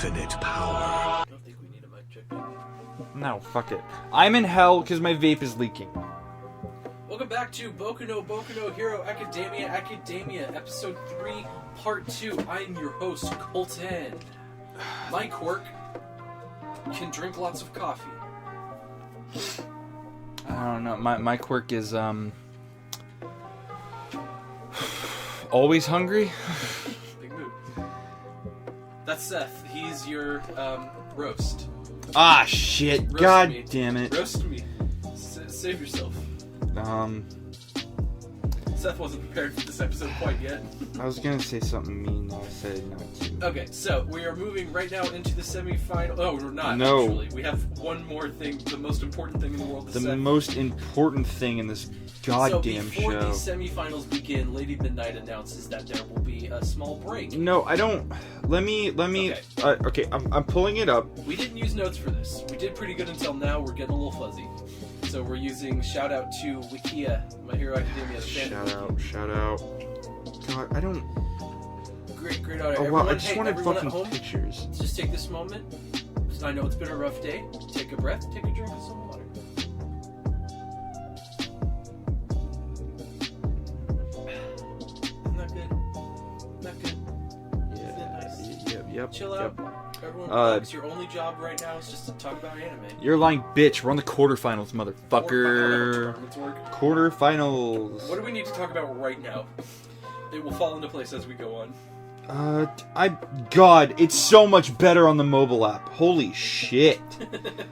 infinite power. I don't think we need a mic check. No, fuck it. I'm in hell because my vape is leaking. Welcome back to Boku no Hero Academia, Episode 3, Part 2. I'm your host, Colton. My quirk can drink lots of coffee. I don't know. My quirk is, always hungry? Big move. That's Seth. He's your, roast. Ah, shit. Roast God me. damn it. Roast me. Save yourself. Seth wasn't prepared for this episode quite yet. I was gonna say something mean, I said not to. Okay, so we are moving right now into the semifinal. Oh, we're not, No. actually. We have one more thing, the most important thing in the world to say. The most important thing in this goddamn So before show. the semifinals begin, Lady Midnight announces that there will be a small break. No, I don't. Let me. Okay, I'm pulling it up. We didn't use notes for this. We did pretty good until now. We're getting a little fuzzy. So we're using shout out to Wikia, My Hero Academia. Shout out. God, I don't. Great audio. Oh Everyone, wow, I just wanted everyone at fucking home, pictures. just take this moment. I know it's been a rough day. Take a breath. Take a drink of some water. Isn't that good? Isn't that good? Isn't that nice? Yep. Chill out. Everyone relax. Your only job right now is just to talk about anime. You're lying, bitch. We're on the quarterfinals, motherfucker. Quarterfinals. What do we need to talk about right now? It will fall into place as we go on. God, it's so much better on the mobile app. Holy shit.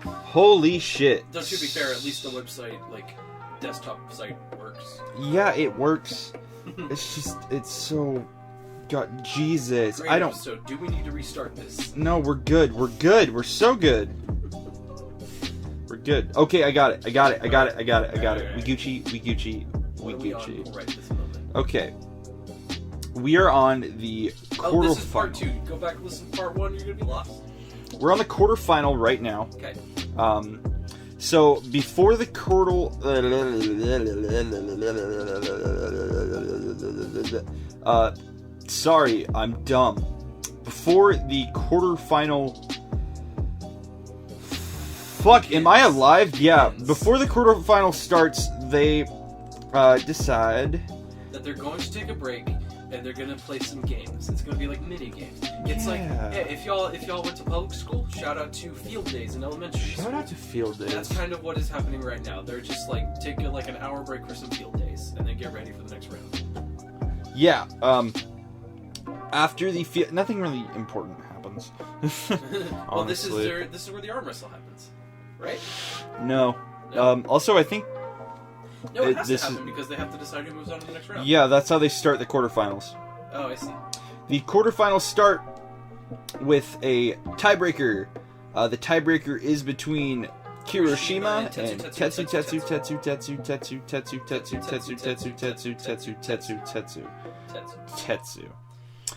Holy shit. Though, to be fair, at least the website, desktop site works. Yeah, it works. It's so... God, Jesus. Great I don't... episode. Do we need to restart this? No, we're good. We're so good. We're good. Okay, I got it. We Gucci. What are we on right this moment? Okay. We are on the quarterfinal. This is part 2. Go back and listen to part 1, you're gonna be lost. We're on the quarterfinal right now. Okay. So before the sorry, I'm dumb. Before the quarterfinal... Fuck, am I alive? Yeah, before the quarterfinal starts, they decide... that they're going to take a break, and they're gonna play some games. It's gonna be like mini games. It's like, hey, if y'all went to public school, shout out to field days in elementary school. Shout out to field days. That's kind of what is happening right now. They're just take an hour break for some field days, and then get ready for the next round. Yeah, after the field, nothing really important happens. Well, this is where the arm wrestle happens, right? No. Also, I think... No, it has to happen because they have to decide who moves on to the next round. Yeah, that's how they start the quarterfinals. Oh, I see. The quarterfinals start with a tiebreaker. The tiebreaker is between Kiroshima and Tetsu.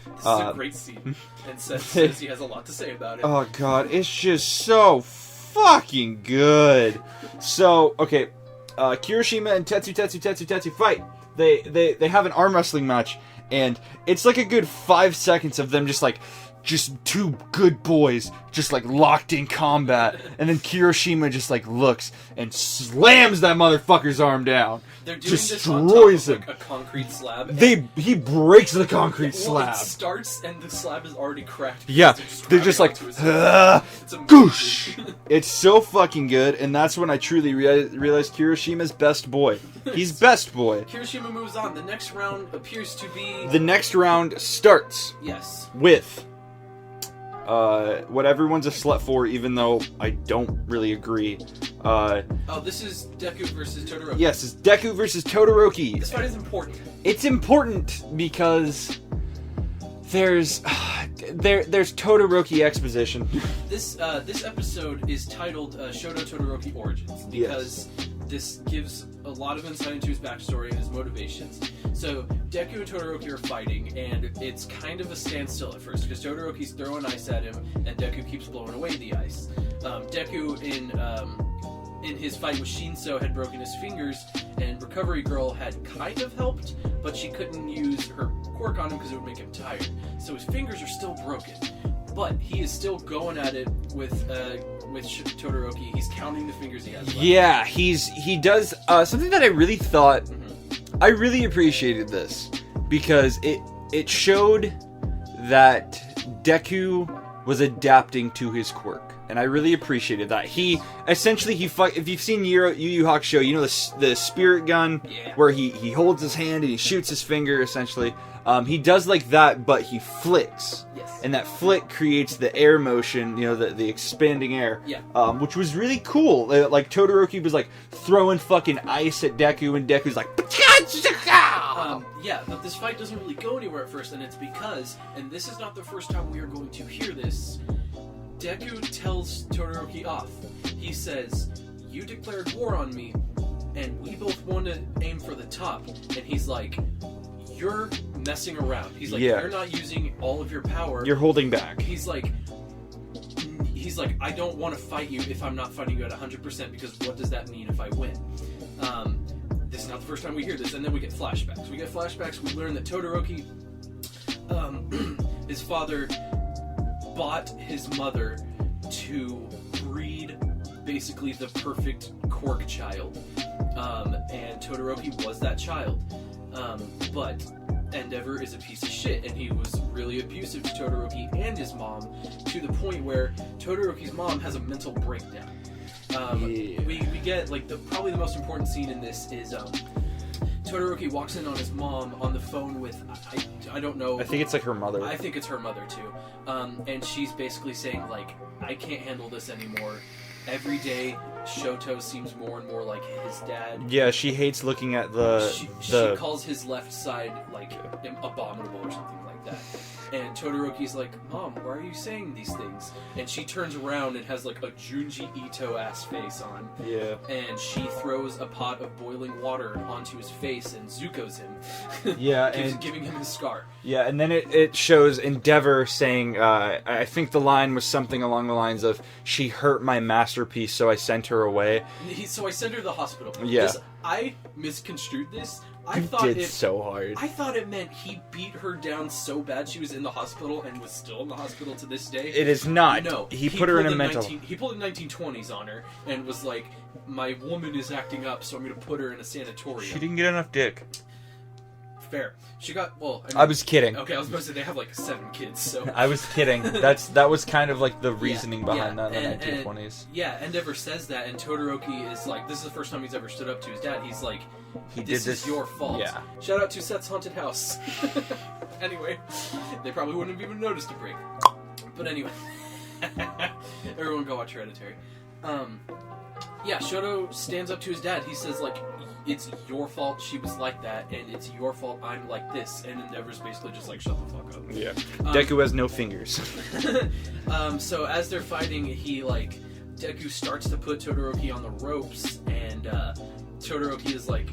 This is a great scene, and Seth says he has a lot to say about it. Oh god, it's just so fucking good. So, okay, Kiroshima and Tetsu fight. They have an arm wrestling match, and it's like a good 5 seconds of them just two good boys locked in combat, and then Kiroshima just looks and slams that motherfucker's arm down. They're doing destroys this on top him. of a concrete slab. He breaks the concrete slab. It starts and the slab is already cracked. Yeah, they're just goosh. It's It's so fucking good, and that's when I truly realized Kiroshima's best boy. He's best boy. Kiroshima moves on. The next round appears to be... The next round starts with what everyone's a slut for, even though I don't really agree. This is Deku versus Todoroki. Yes, it's Deku versus Todoroki. This fight is important. It's important because there's Todoroki exposition. This episode is titled Shoto Todoroki Origins because this gives a lot of insight into his backstory and his motivations. So Deku and Todoroki are fighting, and it's kind of a standstill at first because Todoroki's throwing ice at him, and Deku keeps blowing away the ice. Deku in his fight with Shinso had broken his fingers, and Recovery Girl had kind of helped, but she couldn't use her quirk on him because it would make him tired. So his fingers are still broken. but he is still going at it with Todoroki. He's counting the fingers he has left. Yeah, he does something that I really thought. I really appreciated this because it showed that Deku was adapting to his quirk, and I really appreciated that. He essentially if you've seen Yu Yu Hakusho, you know the spirit gun where he holds his hand and he shoots his finger essentially. He does like that, but he flicks. Yes. And that flick creates the air motion, you know, the expanding air. Yeah. Which was really cool. Like Todoroki was like throwing fucking ice at Deku, and Deku's like. Yeah, but this fight doesn't really go anywhere at first, and it's because, and this is not the first time we are going to hear this. Deku tells Todoroki off. He says, "You declared war on me, and we both want to aim for the top." And he's like, "You're messing around." He's like, "You're not using all of your power. You're holding back." He's like, "I don't want to fight you if I'm not fighting you at 100%, because what does that mean if I win?" This is not the first time we hear this, and then we get flashbacks. We learn that Todoroki, his father, bought his mother to breed basically the perfect quirk child. And Todoroki was that child. But Endeavor is a piece of shit, and he was really abusive to Todoroki and his mom, to the point where Todoroki's mom has a mental breakdown. We get, like, probably the most important scene in this is Todoroki walks in on his mom on the phone with, I don't know. I think it's like her mother. I think it's her mother too. And she's basically saying, like, I can't handle this anymore. Every day, Shoto seems more and more like his dad. Yeah, she hates looking at She calls his left side, like, abominable or something like that. And Todoroki's like, "Mom, why are you saying these things?" And she turns around and has, like, a Junji Ito-ass face on. Yeah. And she throws a pot of boiling water onto his face and Zuko's him. Yeah, and giving him his scar. Yeah, and then it shows Endeavor saying, I think the line was something along the lines of, "She hurt my masterpiece, so I sent her away." So I sent her to the hospital. Yeah. I misconstrued this. I thought it meant he beat her down so bad she was in the hospital and was still in the hospital to this day. It is not. No. He put her in a mental... He pulled a 1920s on her and was like, "My woman is acting up, so I'm going to put her in a sanatorium." She didn't get enough dick. Fair. She got, well... I was kidding. Okay, I was about to say, they have, like, 7 kids, so... I was kidding. That was kind of, like, the reasoning behind that in the 1920s. Yeah, Endeavor says that, and Todoroki is like, this is the first time he's ever stood up to his dad. He's like, this is your fault. Yeah. Shout out to Seth's Haunted House. Anyway, they probably wouldn't have even noticed a break. But anyway, everyone go watch Hereditary. Yeah, Shoto stands up to his dad. He says, like, "It's your fault she was like that, and it's your fault I'm like this." And Endeavor's basically just like, "Shut the fuck up." Yeah. Deku has no fingers. So as they're fighting, Deku starts to put Todoroki on the ropes, and Todoroki is like,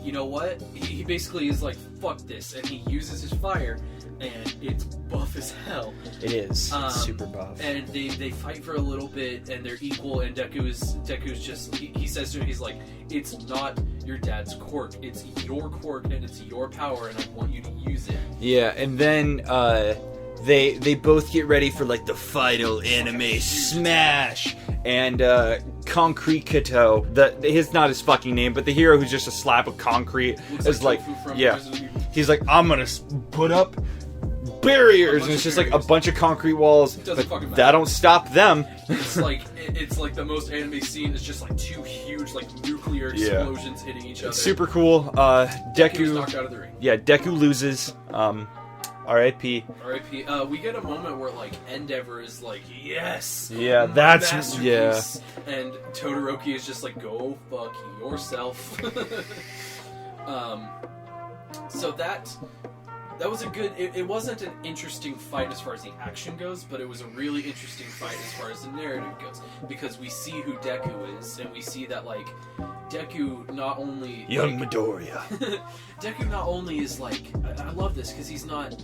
"You know what?" He basically is like, "Fuck this," and he uses his fire, and it's buff as hell. It is. It's super buff. And they fight for a little bit, and they're equal, and Deku's just, he says to him, he's like, "It's not your dad's quirk, it's your quirk, and it's your power, and I want you to use it." Yeah, and then they both get ready for, like, the final anime smash, and Concrete Kato, his not his fucking name, but the hero who's just a slab of concrete, is like, yeah, he's like, "I'm gonna put up barriers," and it's just like a bunch of concrete walls, but that don't stop them. It's like the most anime scene. It's just like 2 huge, like, nuclear explosions hitting each other. It's super cool. Deku was knocked out of the ring. Yeah, Deku loses. R.I.P. R.I.P. We get a moment where, like, Endeavor is like, "Yes, yeah, that's masterpiece." And Todoroki is just like, "Go fuck yourself." So that was a good... It wasn't an interesting fight as far as the action goes, but it was a really interesting fight as far as the narrative goes. Because we see who Deku is, and we see that, like, Deku not only... Young Midoriya. Deku not only is, like... I love this, because he's not...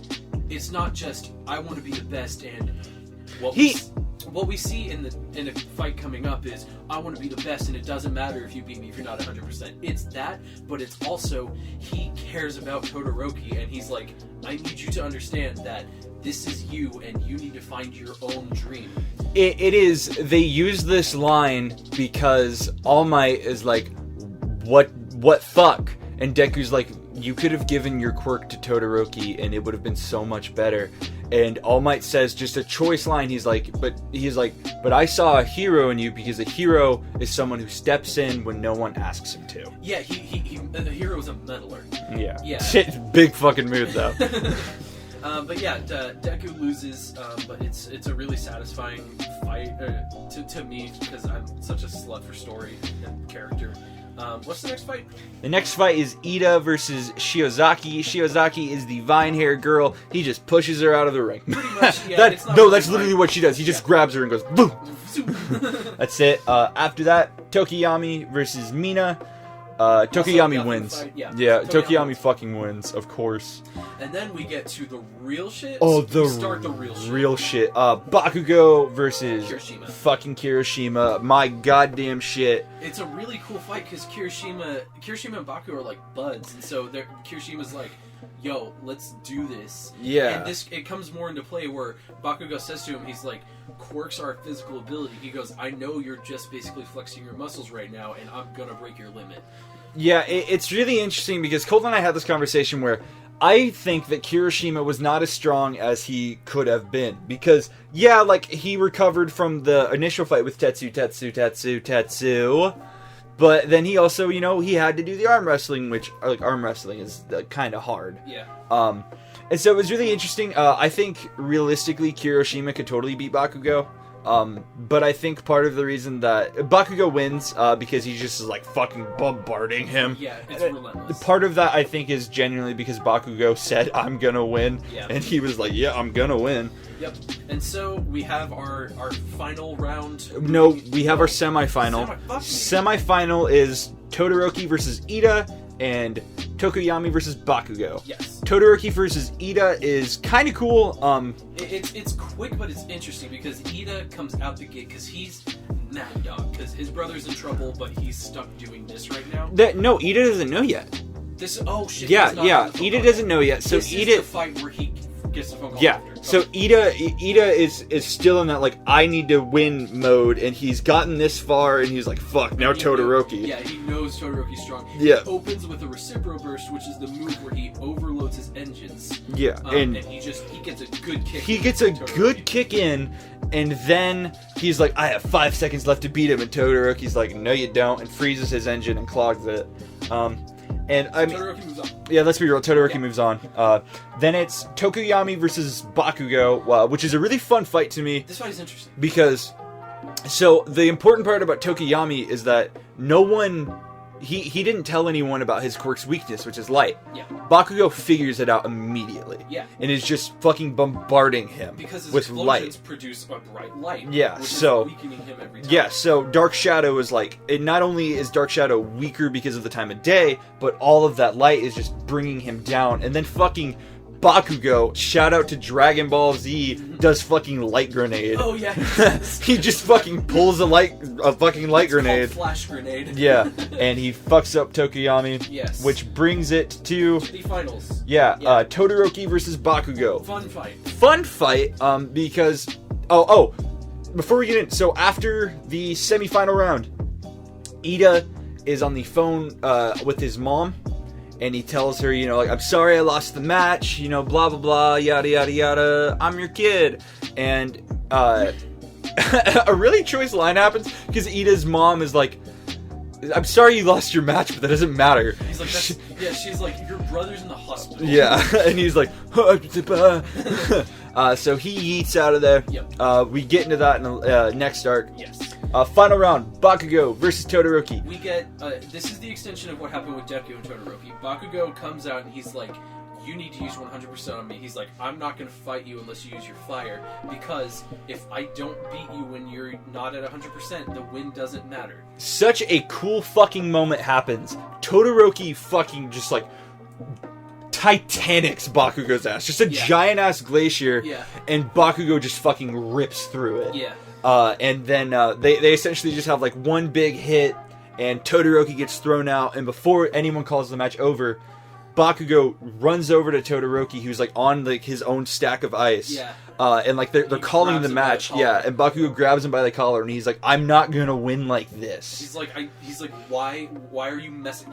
It's not just, "I want to be the best," and... What we see in a fight coming up is, "I want to be the best, and it doesn't matter if you beat me if you're not 100%. It's that, but it's also, he cares about Todoroki, and he's like, "I need you to understand that this is you, and you need to find your own dream. It is. They use this line because All Might is like, what fuck? And Deku's like, you could have given your quirk to Todoroki and it would have been so much better. And All Might says just a choice line. He's like, but I saw a hero in you, because a hero is someone who steps in when no one asks him to. Yeah, the hero is a meddler. Yeah. Shit, big fucking move though. But yeah, Deku loses, but it's a really satisfying fight to me, because I'm such a slut for story and character. What's the next fight? The next fight is Ida versus Shiozaki. Shiozaki is the vine hair girl. He just pushes her out of the ring. Pretty much, yeah. That's literally what she does. He just grabs her and goes, boom! That's it. After that, Tokiyami versus Mina. Tokiyami wins. Yeah, Tokiyami fucking wins, of course. And then we get to the real shit. Oh, We start the real shit. Real shit. Bakugo versus Kirishima. fucking Kirishima. My goddamn shit. It's a really cool fight, because Kirishima and Baku are like buds, and so Kirishima's like, yo, let's do this. Yeah. And it comes more into play where Bakugo says to him, he's like, quirks are a physical ability. He goes, I know you're just basically flexing your muscles right now, and I'm gonna break your limit. Yeah, it's really interesting, because Colt and I had this conversation where I think that Kirishima was not as strong as he could have been. Because, yeah, like, he recovered from the initial fight with Tetsu. But then he also, he had to do the arm wrestling, which, arm wrestling is kind of hard. Yeah. And so it was really interesting. I think, realistically, Kirishima could totally beat Bakugo. But I think part of the reason that Bakugo wins, because he just is like fucking bombarding him. Yeah, it's relentless. Part of that I think is genuinely because Bakugo said, I'm gonna win. Yeah. And he was like, yeah, I'm gonna win. Yep. And so we have our final round. No, we have our semifinal. Semifinal is Todoroki versus Ida and Tokoyami versus Bakugo. Yes. Todoroki versus Ida is kind of cool. It's quick, but it's interesting, because Ida comes out the gate because he's mad dog, because his brother's in trouble, but he's stuck doing this right now. No, Ida doesn't know yet. Oh shit. Yeah. Ida doesn't know yet. So this Ida is the fight where he gets the phone call. Yeah. After. So Ida is still in that like I need to win mode, and he's gotten this far, and he's like fuck now Todoroki. He knows Todoroki's strong. Yeah. He opens with a Recipro Burst, which is the move where he overloads his engines. Yeah, and he gets a good kick. He gets a good kick in, and then he's like, I have 5 seconds left to beat him, and Todoroki's like, no you don't, and freezes his engine and clogs it. And I mean, Todoroki moves on. Yeah, let's be real. Todoroki moves on. Then it's Tokoyami versus Bakugo, which is a really fun fight to me. This fight is interesting Because, so the important part about Tokoyami is that no one, he didn't tell anyone about his quirk's weakness, which is light. Yeah. Bakugo figures it out immediately. Yeah. And is just fucking bombarding him because his with explosions light. produce a bright light. Yeah, which so is weakening him every time. Yeah, so Dark Shadow is like, it not only is Dark Shadow weaker because of the time of day, but all of that light is just bringing him down. And then fucking Bakugo, shout out to Dragon Ball Z, does fucking light grenade. Oh yeah. He just fucking pulls a fucking light grenade. Called flash grenade. Yeah, and he fucks up Tokoyami. Yes. Which brings it to the finals. Yeah, Todoroki versus Bakugo. Fun fight. Because before we get in, so after the semifinal round, Ida is on the phone with his mom, and he tells her, like, I'm sorry I lost the match, blah blah blah, yada yada yada, I'm your kid. And a really choice line happens because Ida's mom is like, I'm sorry you lost your match, but that doesn't matter. He's like, she's like, your brother's in the hospital. Yeah, and he's like, so he yeets out of there. Yep. We get into that in the next arc. Yes. Final round, Bakugo versus Todoroki. We get, this is the extension of what happened with Deku and Todoroki. Bakugo comes out and he's like, you need to use 100% on me. He's like, I'm not going to fight you unless you use your fire, because if I don't beat you when you're not at 100%, the win doesn't matter. Such a cool fucking moment happens. Todoroki fucking just like Titanics Bakugo's ass. Just a giant ass glacier. Yeah. And Bakugo just fucking rips through it. Yeah. And then they essentially just have like one big hit, and Todoroki gets thrown out, and before anyone calls the match over, Bakugo runs over to Todoroki, who's like on like his own stack of ice. Yeah. And like they're calling the grabs him by the match. collar. Yeah, and Bakugo grabs him by the collar, and he's like, "I'm not gonna win like this." He's like, why are you messing?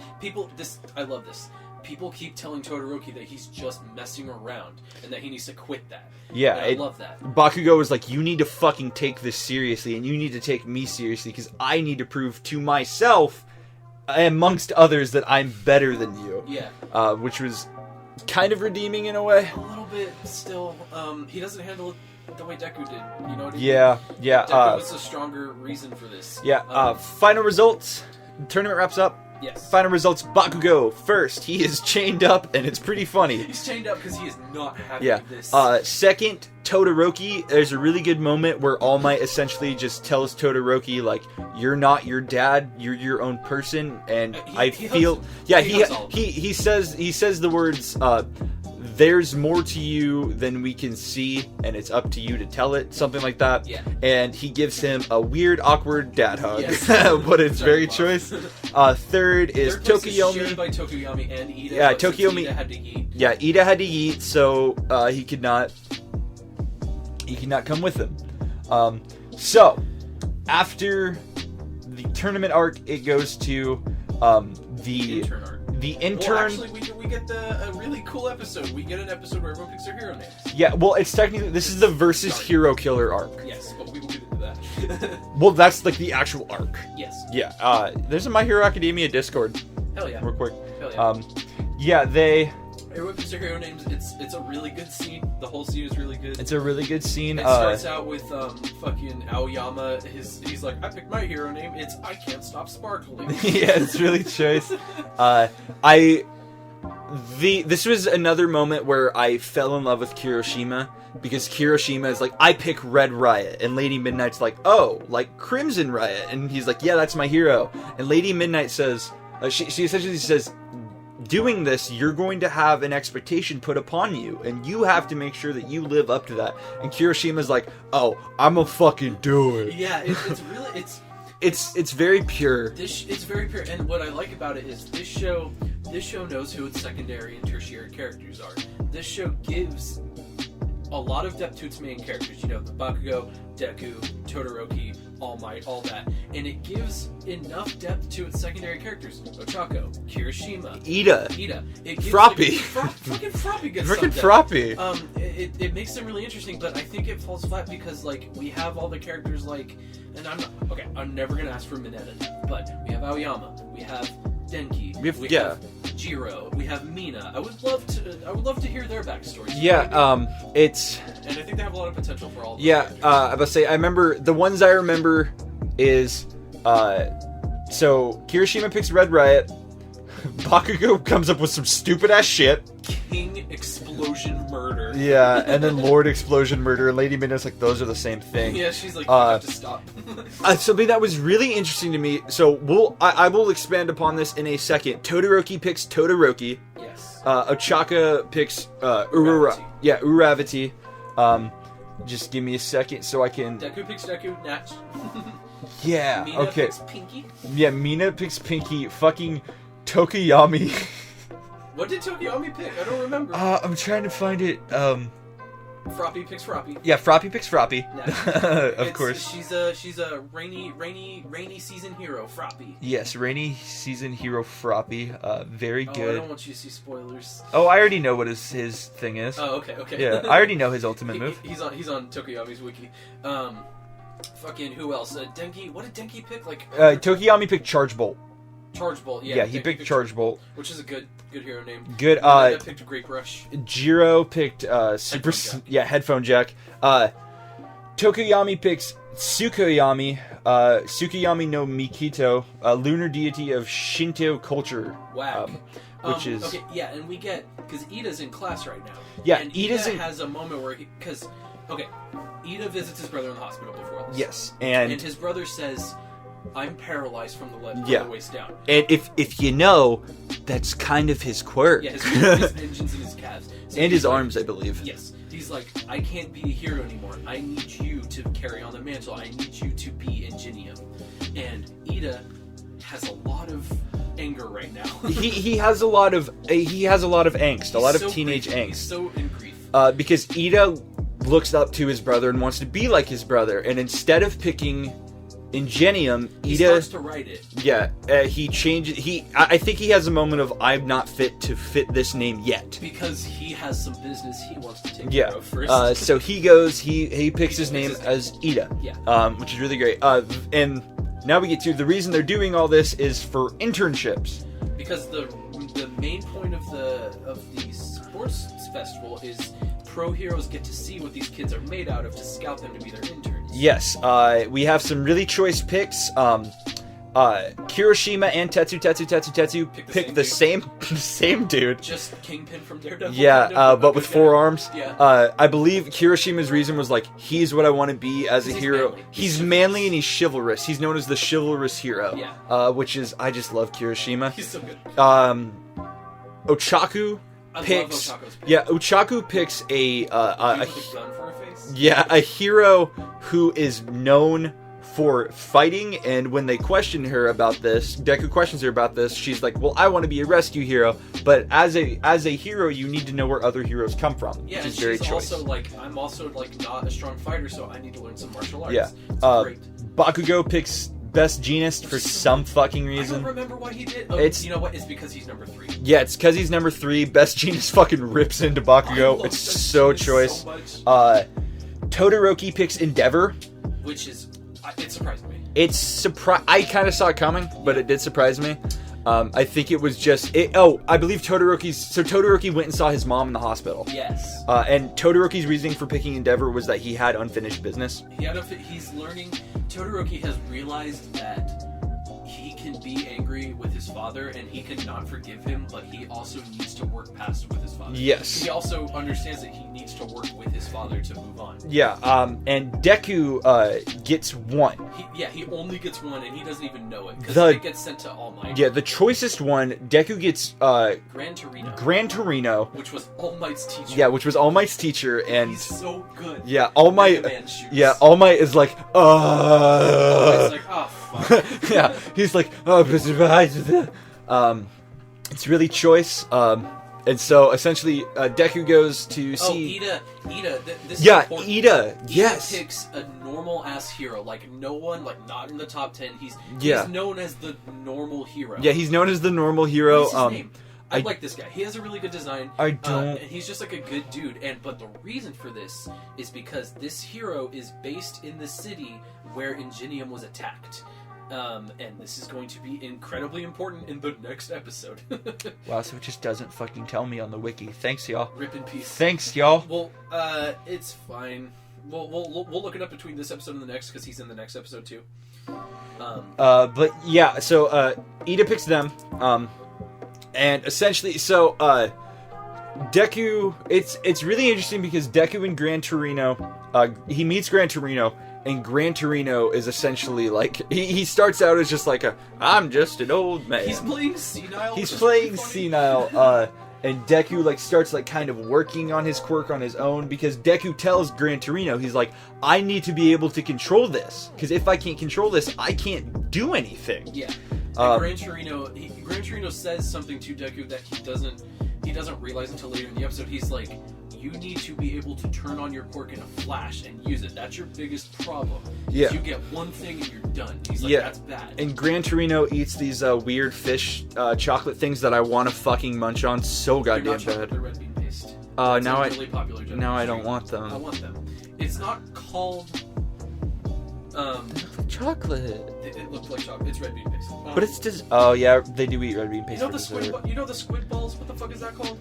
I love this. People keep telling Todoroki that he's just messing around and that he needs to quit that. Yeah, and I love that. Bakugo was like, "You need to fucking take this seriously, and you need to take me seriously, because I need to prove to myself, amongst others, that I'm better than you." Yeah. Which was kind of redeeming in a way. A little bit still. He doesn't handle it the way Deku did. You know what I mean? Yeah. Deku was a stronger reason for this. Yeah. Final results. The tournament wraps up. Yes. Final results, Bakugo first. He is chained up, and it's pretty funny. He's chained up because he is not happy Yeah. with this. Second, Todoroki. There's a really good moment where All Might essentially just tells Todoroki, like, "You're not your dad. You're your own person." And he says the words, "There's more to you than we can see, and it's up to you to tell it." Something like that. Yeah. And he gives him a weird, awkward dad hug, Yes. but it's very choice. Third is Third place is Tokiyomi. shared by Tokiyomi and Ida. Yeah, but since Tokiyomi- Ida had to eat. Yeah, Ida had to eat, so he could not come with them. So after the tournament arc, it goes to the Intern arc. the intern. Well, actually, we get a really cool episode. We get an episode where everyone picks their hero names. Yeah, well, it's technically this is the versus hero killer arc. Yes, but we will get into that. Well, that's like the actual arc. Yes. Yeah. There's a My Hero Academia Discord. Hell yeah. Real quick. Hell yeah. They. Everyone picks their hero names. It's a really good scene. The whole scene is really good. It's a really good scene. It starts out with fucking Aoyama. He's like, I picked my hero name. It's I Can't Stop Sparkling. Yeah, it's really choice. This was another moment where I fell in love with Kirishima, because Kirishima is like, I pick Red Riot, and Lady Midnight's like, oh, like Crimson Riot, and he's like, yeah, that's my hero. And Lady Midnight says, she essentially says, doing this, you're going to have an expectation put upon you, and you have to make sure that you live up to that. And Kirishima's like, oh, I'm gonna fucking do it. Yeah, it's really it's very pure. It's very pure, and what I like about it is this show knows who its secondary and tertiary characters are. This show gives a lot of depth to its main characters. You know, the Bakugo, Deku, Todoroki, All Might, all that, and it gives enough depth to its secondary characters. Ochako, Kirishima, Ida. It gives, Froppy. Fucking Froppy gets Frickin' some depth. Froppy. It makes them really interesting, but I think it falls flat because like we have all the characters like, and I'm never gonna ask for Mineta, but we have Aoyama, we have Denki, we have Jiro, we have Mina. I would love to hear their backstories. Yeah, it's. And I think they have a lot of potential for all. Those Yeah, characters. I was about to say, I remember the ones I remember is, so Kirishima picks Red Riot, Bakugo comes up with some stupid ass shit. King Explosion Murder. Yeah, and then Lord Explosion Murder, and Lady Midnight's like, those are the same thing. Yeah, she's like, you have to stop. Something that was really interesting to me, so I will expand upon this in a second. Todoroki picks Todoroki. Yes. Ochaka picks Uravati. Uravati. Just give me a second so I can. Deku picks Deku. Natch. Yeah. Mina Okay. picks Pinky. Yeah, Mina picks Pinky. Fucking Tokiyami. What did Tokiyomi pick? I don't remember. I'm trying to find it. Froppy picks Froppy. Yeah, Froppy picks Froppy. Nah. Of course. She's a rainy season hero, Froppy. Yes, rainy season hero Froppy. Very Oh, I good. don't want you to see spoilers. Oh, I already know what his thing is. Oh, okay. Yeah, I already know his ultimate move. He's on Tokiyomi's wiki. Fucking who else? Denki. What did Denki pick? Like Tokiyami picked Charge Bolt. Charge Bolt. Yeah, Yeah, he Denki picked Charge Bolt. which is a good hero name. Good. Mineta picked Grape Rush. Jiro picked Super. Headphone jack. Yeah, headphone jack. Tokoyami picks Tsukuyomi. Tsukuyami no Mikito, a lunar deity of Shinto culture. Whack. Which is okay. Yeah, and we get because Ida's in class right now. Yeah, and Ida's Ida in- has a moment where Ida visits his brother in the hospital before this. yes, And and his brother says, "I'm paralyzed from the Yeah. waist down." if you know, that's kind of his quirk. Yeah, his engines and his calves. So and he's his like- arms, I believe. Yes. He's like, I can't be a hero anymore. I need you to carry on the mantle. I need you to be Ingenium. And Ida has a lot of anger right now. he has a lot of angst, a lot of teenage angst. He's so in grief. Because Ida looks up to his brother and wants to be like his brother, and instead of picking Ingenium, He Ida starts to write it. Yeah, he changes. I think he has a moment of I'm not fit to fit this name yet. Because he has some business he wants to take Yeah. care of first. So he goes. He picks his name as Ida. Yeah. Which is really great. And now we get to the reason they're doing all this is for internships. Because the main point of the sports festival is pro heroes get to see what these kids are made out of to scout them to be their interns. Yes. We have some really choice picks. Kirishima and Tetsu pick the same dude. Just Kingpin from Daredevil. Yeah, kind of, but with okay. 4 arms. Yeah. I believe Kirishima's reason was like, he's what I want to be as a hero. Manly. He's manly and he's chivalrous. He's known as the chivalrous hero. Yeah. Which is, I just love Kirishima. He's so good. Ochaku picks. Love Ochako's pick. Yeah, Ochaku picks With a gun for a face. a hero who is known for fighting, and when they question her about this, Deku questions her about this, she's like, well, I want to be a rescue hero, but as a hero, you need to know where other heroes come from, Yeah, which and is very she's choice. also like, I'm also like not a strong fighter, so I need to learn some martial arts. Yeah. It's great. Bakugo picks best genist for some fucking I reason. don't remember why he did. Oh, It's- you know what? It's because he's number 3. Yeah, it's because he's number 3. Best genist fucking rips into I Bakugo. love It's that so shit choice. so much. Todoroki picks Endeavor. Which is, it surprised me. I kind of saw it coming, but it did surprise me. I think it was just I believe Todoroki went and saw his mom in the hospital. Yes. And Todoroki's reasoning for picking Endeavor was that he had unfinished business. He's learning. Todoroki has realized that he can be angry with his father and he can not forgive him, but he also needs to work past it with his father. Yes. He also understands that he needs to work with his father to move on. Yeah. And Deku gets 1. He only gets 1 and he doesn't even know it because The- it gets sent to All Might. Yeah, the choicest one, Deku gets Gran Torino, which was All Might's teacher. Yeah, which was All Might's teacher, and He's so good. yeah, All Might. Mega Man shoots. Yeah, All Might is like, It's like, oh fuck. yeah, he's like, oh, it's really choice. And so essentially, Deku goes to see. Ida. This Yeah, is important. Ida. Yes. Ida picks a normal ass hero, like no one, like not in the top 10. He's known as the normal hero. Yeah, he's known as the normal hero. What's his name? I I- like this guy. He has a really good design. I don't- And he's just like a good dude. But the reason for this is because this hero is based in the city where Ingenium was attacked. And this is going to be incredibly important in the next episode. Wow, so it just doesn't fucking tell me on the wiki. Thanks, y'all. Rip in peace. Thanks, y'all. Well, it's fine. We'll look it up between this episode and the next because he's in the next episode too. But yeah, so Ida picks them. And essentially, so Deku, it's really interesting because Deku and Gran Torino, he meets Gran Torino, and Gran Torino is essentially like he starts out as just like I'm just an old man. He's playing senile. He's which is playing pretty funny. senile. And Deku like starts like kind of working on his quirk on his own because Deku tells Gran Torino, he's like, I need to be able to control this because if I can't control this, I can't do anything. Yeah. And Gran Torino says something to Deku that he doesn't realize until later in the episode. He's like, you need to be able to turn on your quirk in a flash and use it. That's your biggest problem. Yeah. You get one thing and you're done. He's like, Yeah. that's bad. And Gran Torino eats these weird fish chocolate things that I want to fucking munch on so They're goddamn not chocolate, bad. they're red bean paste. It's Now a really popular Japanese I don't treat. want them. I want them. It's not called. Chocolate. It looked like chocolate. It's red bean paste. But it's just. Oh yeah, they do eat red bean paste You know for the dessert. you know the squid balls? What the fuck is that called?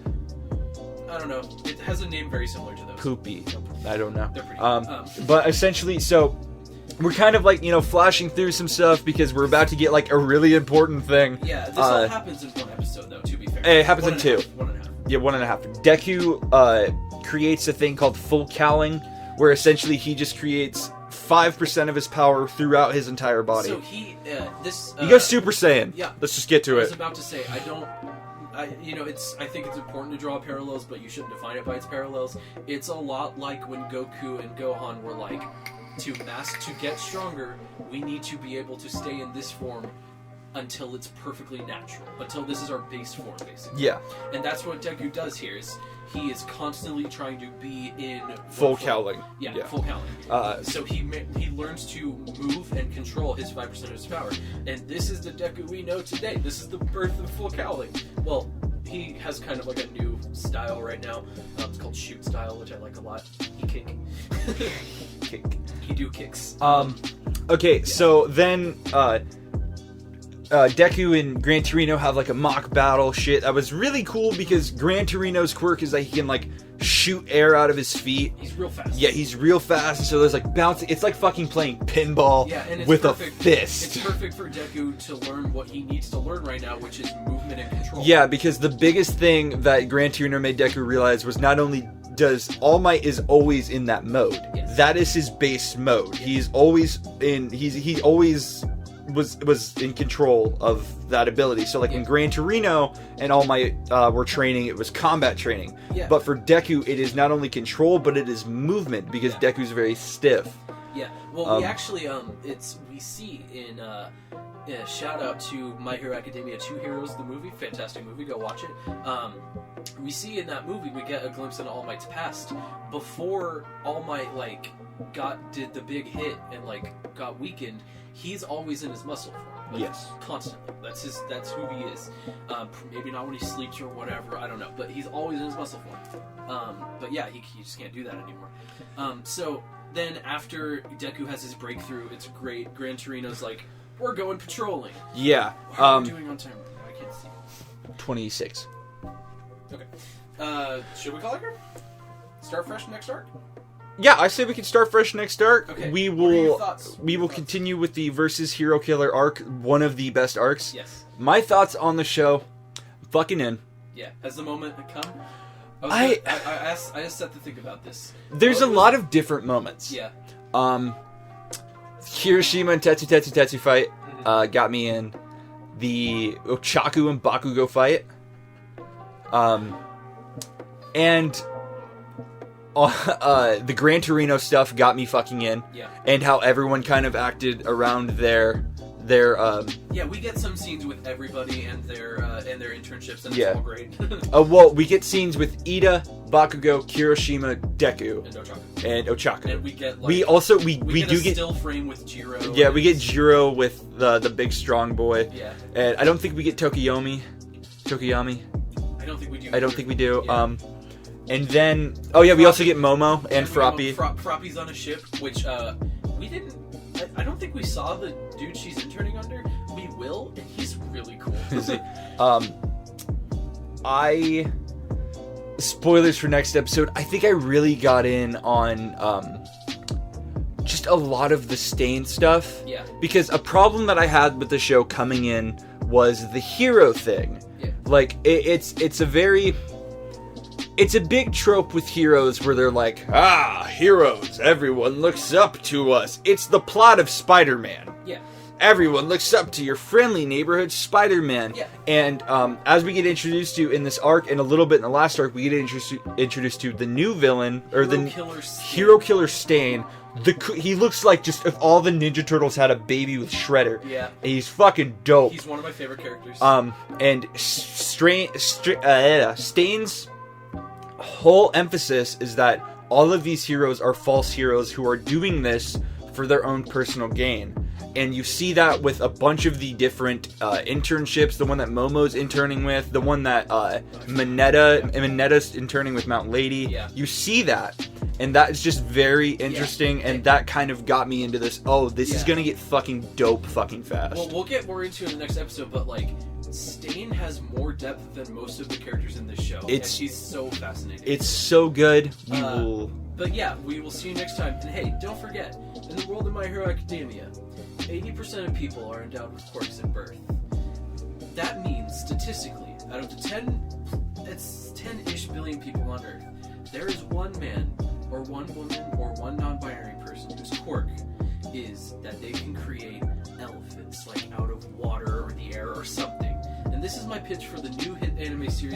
I don't know. It has a name very similar to those. Poopy. I don't know. They're pretty. But essentially, so we're kind of like flashing through some stuff because we're about to get like a really important thing. Yeah, this all happens in one episode, though. To be fair, It happens in 2. 1.5. Yeah, 1.5. Deku creates a thing called full cowling, where essentially he just creates 5% of his power throughout his entire body. So he He goes Super Saiyan. Yeah. Let's just get to I was it. about to say I think it's important to draw parallels, but you shouldn't define it by its parallels. It's a lot like when Goku and Gohan were like, to get stronger, we need to be able to stay in this form until it's perfectly natural, until this is our base form, basically. Yeah. And that's what Deku does here, is he is constantly trying to be in full cowling. Yeah, full cowling. So he learns to move and control his 5% of his power. And this is the Deku we know today. This is the birth of full cowling. Well, he has kind of like a new style right now. It's called shoot style, which I like a lot. He kick. He do kicks. Okay, so then Deku and Gran Torino have like a mock battle shit. That was really cool because Gran Torino's quirk is that he can like shoot air out of his feet. He's real fast. Yeah, he's real fast. So there's like bouncing. It's like fucking playing pinball with a fist. It's perfect for Deku to learn what he needs to learn right now, which is movement and control. Yeah, because the biggest thing that Gran Torino made Deku realize was not only does All Might is always in that mode. Yes. That is his base mode. Yes. He's always in. He always was in control of that ability. So like when Gran Torino and All Might were training, it was combat training. Yeah. But for Deku, it is not only control, but it is movement because Deku's very stiff. Yeah. Well, we actually we see in shout out to My Hero Academia 2 Heroes, the movie, fantastic movie, go watch it. We see in that movie we get a glimpse into All Might's past before All Might did the big hit and got weakened. He's always in his muscle form. Yes. Constantly. That's who he is. Maybe not when he sleeps or whatever, I don't know. But he's always in his muscle form. But yeah, he just can't do that anymore. So then after Deku has his breakthrough, it's great. Gran Torino's like, we're going patrolling. Yeah. How are we doing on time? I can't see. 26. Okay. Should we call it here? Start fresh next arc? Yeah, I say we can start fresh next arc. Okay. We What are your will thoughts? continue with the versus Hero Killer arc, one of the best arcs. Yes. My thoughts on the show, fucking in. Yeah. Has the moment come? I just had to think about this. There's a lot of different moments. Yeah. Hiroshima and Tetsu fight got me in. The Ochaku and Bakugo fight. And the Gran Torino stuff got me fucking in. Yeah. And how everyone kind of acted around their yeah, we get some scenes with everybody and their internships, and it's all great. Well, we get scenes with Ida, Bakugo, Kirishima, Deku, and Ochaku. And we get we do a get still frame with Jiro. Yeah, we get Jiro with the big strong boy. Yeah. And I don't think we get Tokiyami. I don't think we do. Yeah. Yeah. And then we also get Momo and Froppy. Froppy's on a ship, which we didn't. I don't think we saw the dude she's interning under. We will, and he's really cool. Spoilers for next episode. I think I really got in on just a lot of the Stain stuff. Yeah. Because a problem that I had with the show coming in was the hero thing. Yeah. Like it's a big trope with heroes where they're like, heroes, everyone looks up to us. It's the plot of Spider-Man. Yeah. Everyone looks up to your friendly neighborhood Spider-Man. Yeah. And as we get introduced to in this arc and a little bit in the last arc, we get introduced to the new villain, or Hero Killer Stain. He looks like just if all the Ninja Turtles had a baby with Shredder. Yeah. And he's fucking dope. He's one of my favorite characters. And Stain's whole emphasis is that all of these heroes are false heroes who are doing this for their own personal gain. And you see that with a bunch of the different internships, the one that Momo's interning with, the one that Minetta's interning with Mount Lady. Yeah. You see that. And that is just very interesting, and that kind of got me into this, this is gonna get fucking dope fucking fast. Well, we'll get more into it in the next episode, but Stain has more depth than most of the characters in this show. And she's so fascinating. It's so good. But yeah, we will see you next time. And hey, don't forget, in the world of My Hero Academia, 80% of people are endowed with quirks at birth. That means, statistically, out of the 10-ish billion people on Earth, there is one man, or one woman, or one non-binary person whose quirk is that they can create elephants, out of water or the air or something. And this is my pitch for the new hit anime series